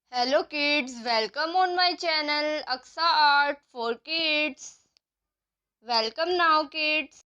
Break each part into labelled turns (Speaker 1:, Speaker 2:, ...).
Speaker 1: Hello kids, welcome on my channel Aqsa Art for Kids. Welcome now kids.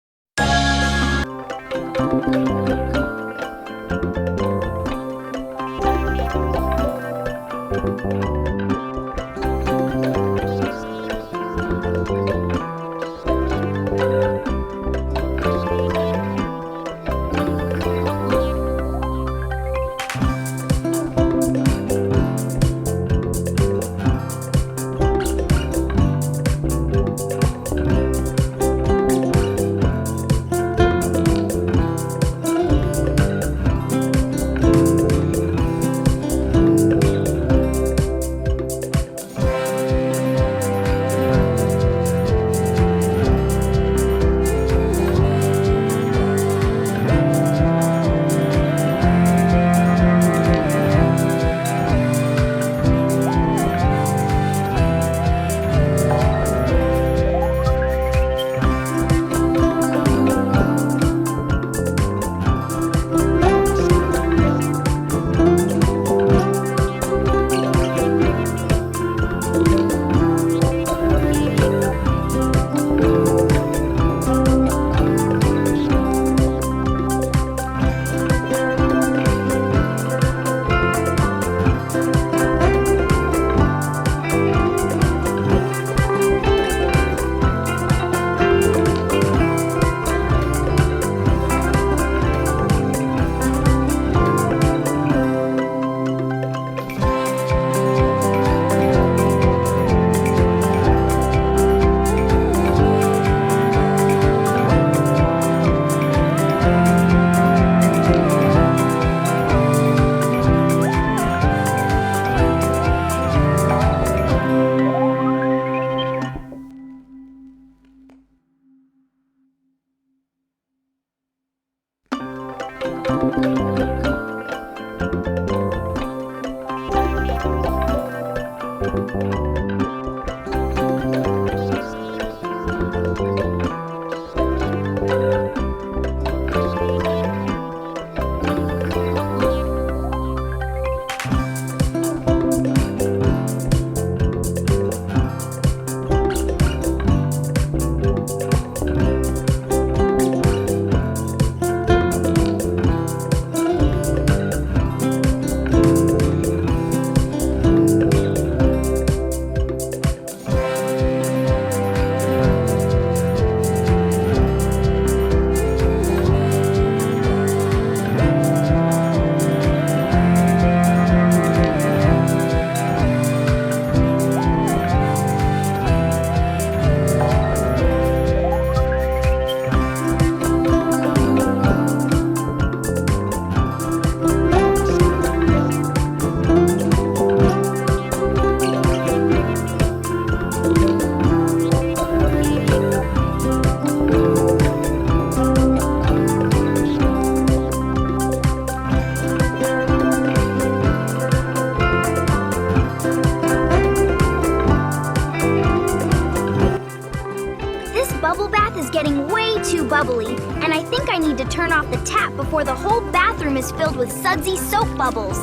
Speaker 2: This bubble bath is getting way too bubbly, and I think I need to turn off the tap before the whole bathroom is filled with sudsy soap bubbles.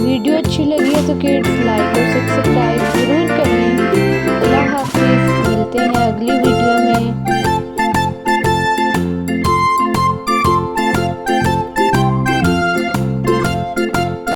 Speaker 3: Video अच्छी लगी है तो kids like और subscribe